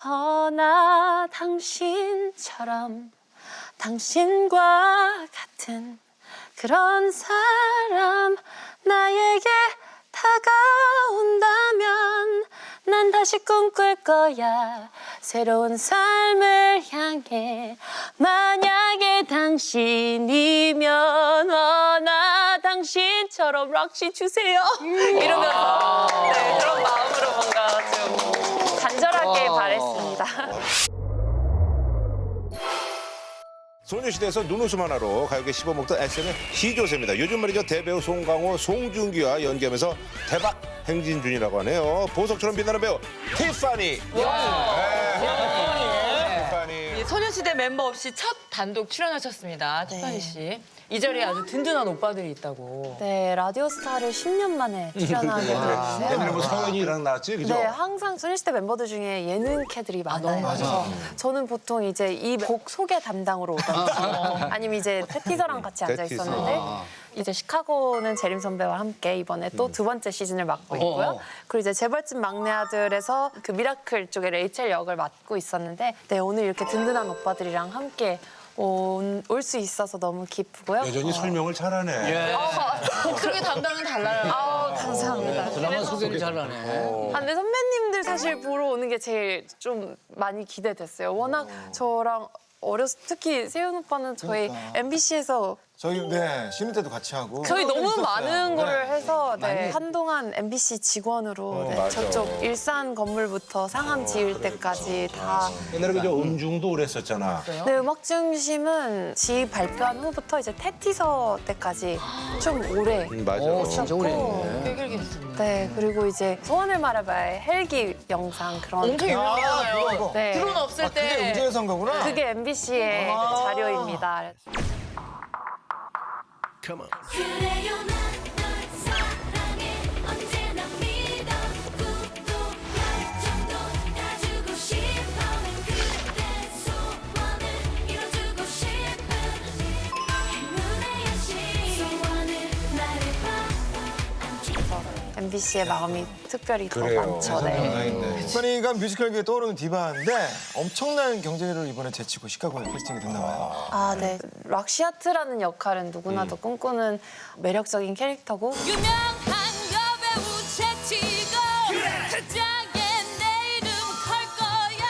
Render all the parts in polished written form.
나 당신처럼 당신과 같은 그런 사람 나에게 다가온다면 난 다시 꿈꿀 거야 새로운 삶을 향해 만약에 당신이면 나 당신처럼 락시 주세요 이러면서 네, 그런 마음으로 뭔가 좀 간절하게 바랬습니다. 소녀시대에서 눈웃음 하나로 가요계 씹어먹던 SM의 시조세입니다. 요즘 말이죠. 대배우 송강호, 송중기와 연기하면서 대박 행진 중이라고 하네요. 보석처럼 빛나는 배우 티파니. 티파니. 소녀시대 멤버 없이 첫 단독 출연하셨습니다. 티파니 씨. 이 자리에 아주 든든한 오빠들이 있다고. 네, 라디오스타를 10년 만에 출연하게 됐는데요. 옛날에 뭐 성현이랑 나왔지, 그죠? 네, 항상 소녀시대 멤버들 중에 예능캐들이 많아요. 그래서 저는 보통 이제 이 곡 소개 담당으로 오던지 아니면 이제 패티서랑 같이 앉아 있었는데 이제 시카고는 재림 선배와 함께 이번에 또 두 번째 시즌을 맡고 있고요. 그리고 이제 재벌집 막내 아들에서 그 미라클 쪽에 레이첼 역을 맡고 있었는데 네, 오늘 이렇게 든든한 오빠들이랑 함께 올 수 있어서 너무 기쁘고요. 여전히 설명을 잘하네. 목소리 담당은 달라요. 감사합니다. 드라마 소개를 잘하네. 근데 선배님들 사실 보러 오는 게 제일 좀 많이 기대됐어요. 워낙 저랑 특히 세훈 오빠는 저희 MBC에서 저희 네 쉬는 때도 같이 하고 저희 너무 있었어요. 많은 네. 거를 해서 네, 한동안 MBC 직원으로 네, 맞아. 저쪽 일산 건물부터 상암 지을 때까지 다 옛날에 그저 음중도 오래 했었잖아. 네, 음악 중심은 지 발표한 후부터 이제 테티서 때까지 좀 오래 맞아. 진짜 오래 했네. 꽤 길게 했습니다. 네, 그리고 이제 소원을 말해봐의 헬기 영상 그런 엄청 유명하잖아요. 그거. 네. 드론 없을 그게 때. 음주의 선거구나. 그게 MBC의 자료입니다. 그래요 난 널 사랑해 언제나 믿어 꿈도 열정도 다 주고 싶어 그대 소원을 이뤄주고 싶은 행운의 여신 소원을 말해봐 MBC의 마음이 특별히 더 그래요. 많죠. 네. 티파니가 뮤지컬계에 떠오르는 디바인데 엄청난 경쟁률을 이번에 제치고 시카고에 캐스팅이 됐나 봐요. 아, 네. 락시아트라는 역할은 누구나도 꿈꾸는 매력적인 캐릭터고 유명한 여배우 채치고 극장에 내 이름 걸 거야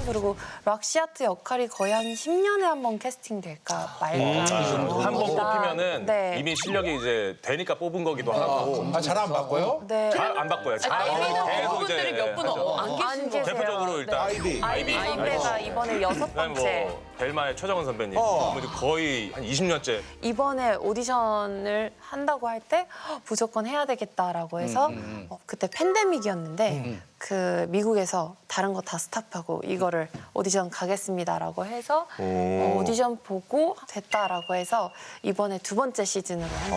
그리고 락시아트 역할이 거의 한 10년에 한 번 캐스팅될까 말까. 한 번 뽑히면은 네. 이미 실력이 이제 되니까 뽑은 거기도 하고 잘 안 바꿔요? 네. 잘 안 바꿔요. 잘하면 계속 분들이 이제 몇 분 하죠. 안 안 계신 계세요. 거. 대표적으로 일단 아이비. 아이비 선배가 이번에 여섯 그다음에 번째. 뭐 벨마의 최정은 선배님 뭐 이제 거의 한 20년째 이번에 오디션을 한다고 할 때 무조건 해야 되겠다라고 해서 그때 팬데믹이었는데 그 미국에서 다른 거 다 스탑하고 이거를 오디션 가겠습니다라고 해서 오디션 보고 됐다라고 해서 이번에 두 번째 시즌으로 한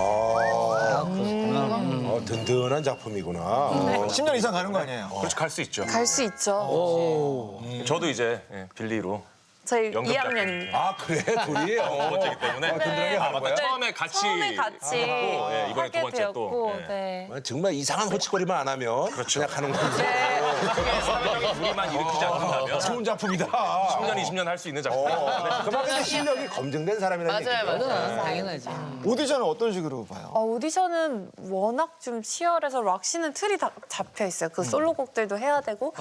든든한 작품이구나. 10년 이상 가는 거 아니에요? 그렇지 갈 수 있죠. 갈 수 있죠. 저도 이제 빌리로 저희 연극 2학년입니다. 아 그래? 둘이? 두 번째이기 때문에 든든하게 아 가는 맞다 거야? 처음에 같이 처음에 같이 하고, 예, 이번에 두 하게 번째 되었고 또 예. 네. 정말 이상한 호치거리만 안 하면 그냥 가는 거지. 우리만 일으키지 않는다면 좋은 작품이다. 10년 20년 할 수 있는 작품이에요. 그만큼 실력이 검증된 사람이라는 얘기죠. 맞아요. 당연하지. 오디션은 어떤 식으로 봐요? 오디션은 워낙 좀 치열해서 락시는 틀이 다 잡혀 있어요. 그 솔로곡들도 해야 되고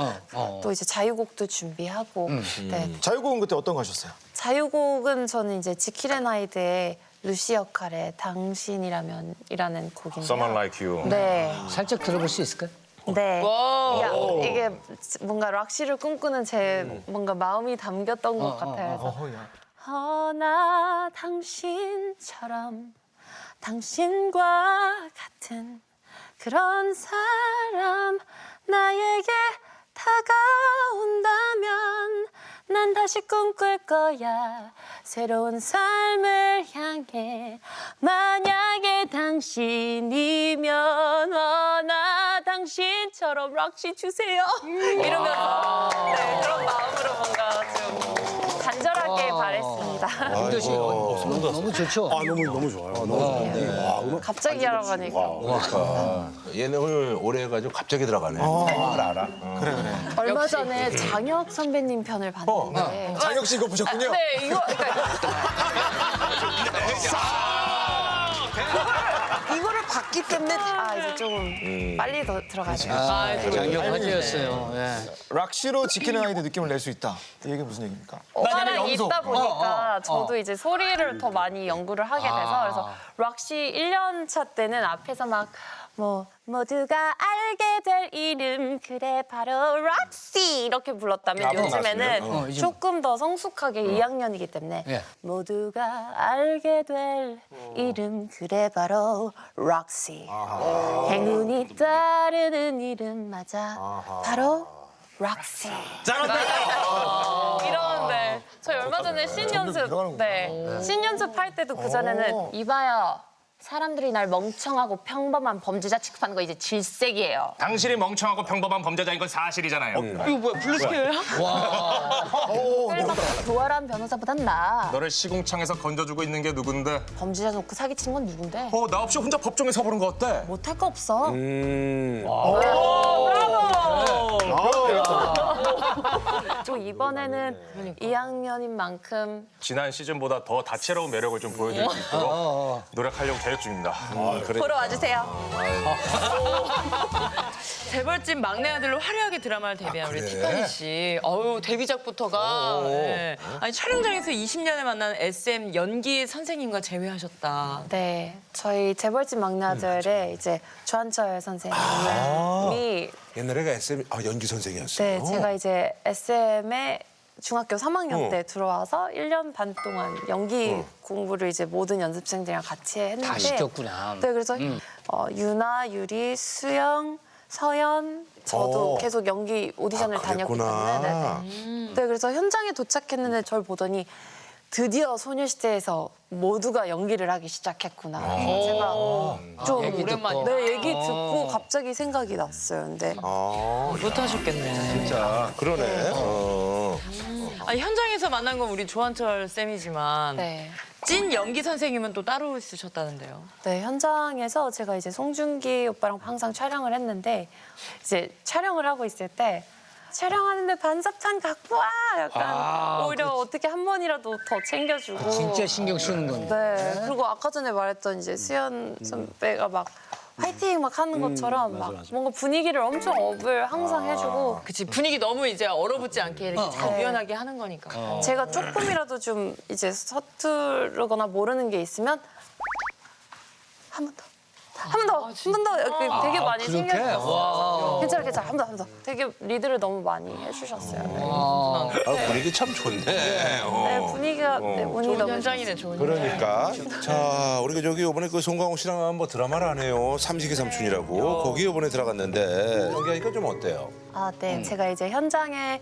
또 이제 자유곡도 준비하고 네. 자유곡은 그때 어떤 거 하셨어요? 자유곡은 저는 이제 지킬앤 하이드의 루시 역할의 당신이라면이라는 곡인데요. Someone Like You. 네. 살짝 들어볼 수 있을까요? 네. 이게 뭔가 락시를 꿈꾸는 제 뭔가 마음이 담겼던 것 같아요. 그래서 나 당신처럼 당신과 같은 그런 사람 나에게 다가온다면 난 다시 꿈꿀 거야 새로운 삶을 향해 만약에 당신이면 나 당신처럼 락시처럼 락시 주세요. 이러면서 네, 그런 마음으로 뭔가 좀 간절하게 바랬습니다. 김도 씨 너무 좋죠. 너무 좋아요. 너무 좋아요. 갑자기 하라고 하니까. 예능을 오래 해가지고 갑자기 들어가네. 잘 알아. 그래. 얼마 전에 장혁 선배님 편을 봤는데 장혁 씨 이거 보셨군요. 네, 이거 이거를 봤기 때문에 이제 조금 빨리 더 들어가야 돼요. 장혁 화제였어요. 예. 락시로 지키는 아이들 느낌을 낼 수 있다. 이 얘기 무슨 얘기입니까? 오빠랑 있다 보니까 저도 이제 소리를 더 많이 연구를 하게 돼서 그래서 락시 1년 차 때는 앞에서 막 모두가 알게 될 이름 그래 바로 락시 이렇게 불렀다면 요즘에는 조금 더 성숙하게 2학년이기 때문에 예. 모두가 알게 될 이름 그래 바로 락시 행운이 따르는 이름 맞아 바로 락시 이러는데 저희 얼마 전에 신연습 신연습 할 때도 그 전에는 이봐요 사람들이 날 멍청하고 평범한 범죄자 취급하는 거 이제 질색이에요. 당신이 멍청하고 평범한 범죄자인 건 사실이잖아요. 이거 뭐야 블루스케어야? 도아란 변호사보단 나. 너를 시궁창에서 건져주고 있는 게 누군데? 범죄자 놓고 사기친 건 누군데? 나 없이 혼자 법정에 서보는 거 어때? 못할 거 없어. 또 이번에는 2학년인 만큼 지난 시즌보다 더 다채로운 매력을 좀 보여드릴 수 있도록 노력하려고 계획 중입니다. 보러 와주세요. 재벌집 막내 아들로 화려하게 드라마를 데뷔한 우리 티파니 씨. 데뷔작부터가. 네. 아니 촬영장에서 20년을 만난 SM 연기 선생님과 재회하셨다. 네, 저희 재벌집 막내 아들의 이제 조한철 선생님이 옛날에가 SM 연기 선생이었어요. 네, 제가 이제 SM에 중학교 3학년 때 들어와서 1년 반 동안 연기 공부를 이제 모든 연습생들이랑 같이 했는데 다 시켰구나. 네, 그래서 유나, 유리, 수영, 서연 저도 계속 연기 오디션을 다녔기 때문에 네, 그래서 현장에 도착했는데 저를 보더니 드디어 소녀시대에서 모두가 연기를 하기 시작했구나. 제가 좀 오랜만이다. 네, 얘기 듣고 갑자기 생각이 났어요. 근데 못하셨겠네. 자, 그러네. 아니, 현장에서 만난 건 우리 조한철 쌤이지만 네. 찐 연기 선생님은 또 따로 있으셨다는데요. 네, 현장에서 제가 이제 송중기 오빠랑 항상 촬영을 했는데 이제 촬영을 하고 있을 때 촬영하는데 반사판 갖고 와! 약간 오히려 어떻게 한 번이라도 더 챙겨주고 진짜 신경 쓰는 건데. 네, 그리고 아까 전에 말했던 이제 수연 선배가 막 화이팅 막 하는 것처럼 막 뭔가 분위기를 엄청 업을 항상 해주고 그치, 분위기 너무 이제 얼어붙지 않게 이렇게 잘 유연하게 하는 거니까. 제가 조금이라도 좀 이제 서투르거나 모르는 게 있으면 한 번 더. 한 번 더, 한 번 더 이렇게 되게 많이 신경쓰셨어요. 괜찮아, 한 번 더. 되게 리드를 너무 많이 해주셨어요. 네, 분위기 참 좋네. 네 분위기가 네, 운이 좋은 너무 현장이네, 좋은 그러니까 자 우리가 저기 이번에 그 송강호 씨랑 뭐 드라마를 안 해요. 삼식이 삼촌이라고 거기 이번에 들어갔는데 연기하니까 좀 어때요? 아, 네. 제가 이제 현장에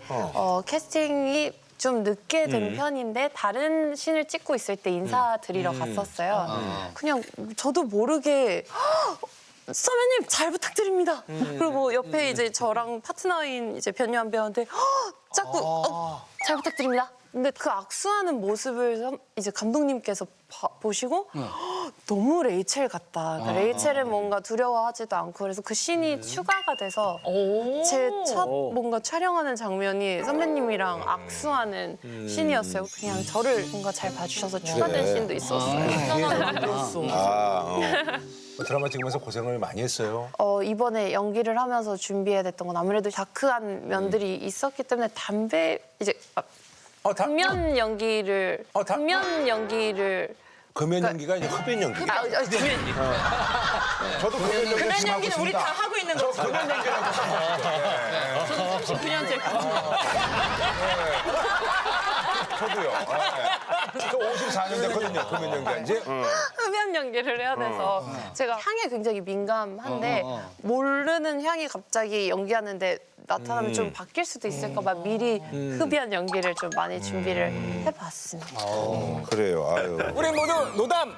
캐스팅이 좀 늦게 된 편인데 다른 씬을 찍고 있을 때 인사드리러 갔었어요. 그냥 저도 모르게 선배님 잘 부탁드립니다. 그리고 옆에 이제 저랑 파트너인 이제 변요한 배우한테 자꾸 잘 부탁드립니다. 근데 그 악수하는 모습을 이제 감독님께서 보시고 너무 레이첼 같다. 그러니까 레이첼은 뭔가 두려워하지도 않고 그래서 그 씬이 추가가 돼서 제 첫 뭔가 촬영하는 장면이 선배님이랑 악수하는 씬이었어요. 그냥 저를 뭔가 잘 봐주셔서 추가된 씬도 있었어요. 드라마 찍으면서 고생을 많이 했어요. 이번에 연기를 하면서 준비해야 됐던 건 아무래도 다크한 면들이 있었기 때문에 담배 이제 금연 연기를 금연 연기를 금연 연기가 이제 흡연 연기. 저도 금연 연기 그런 지금 하고 연기는 우리 다 있습니다. 하고 있는 거죠. 금연 연기라고 하고 있어요. 19년째. 저도요. 저 54년 됐거든요. 금연 연기한 지. 흡연 연기를 해야 돼서 제가 향에 굉장히 민감한데 모르는 향이 갑자기 연기하는데 나타나면 좀 바뀔 수도 있을까 봐 미리 흡연 연기를 좀 많이 준비를 해봤습니다. 그래요. 아유. 우리 모두 노담.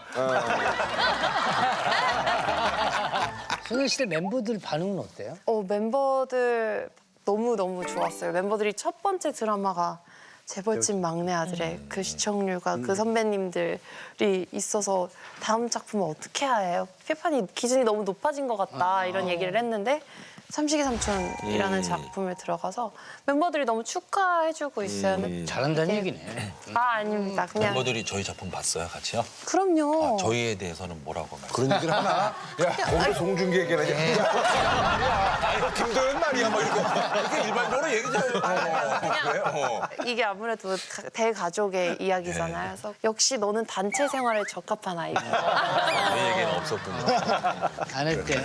소녀시대 멤버들 반응은 어때요? 멤버들 너무 좋았어요. 멤버들이 첫 번째 드라마가 재벌집 막내 아들의 그 시청률과 그 선배님들이 있어서 다음 작품은 어떻게 해요? 피파니 기준이 너무 높아진 것 같다 이런 얘기를 했는데 삼식이 삼촌이라는 작품을 들어가서 멤버들이 너무 축하해주고 있어요. 잘한다는 얘기네. 아닙니다. 그냥 멤버들이 저희 작품 봤어요, 같이요? 그럼요. 저희에 대해서는 뭐라고 말씀? 그런 얘기를 하나? 야, 거기서 송중기 얘기를 하지. 야, 김도현 말이야, 뭐 이렇게. 이렇게 일반적으로 얘기 좀 해. 그냥 이게 아무래도 대가족의 이야기잖아요. 그래서 역시 너는 단체 생활에 적합한 아이구나. 저희 얘기는 없었군요. 안 했대.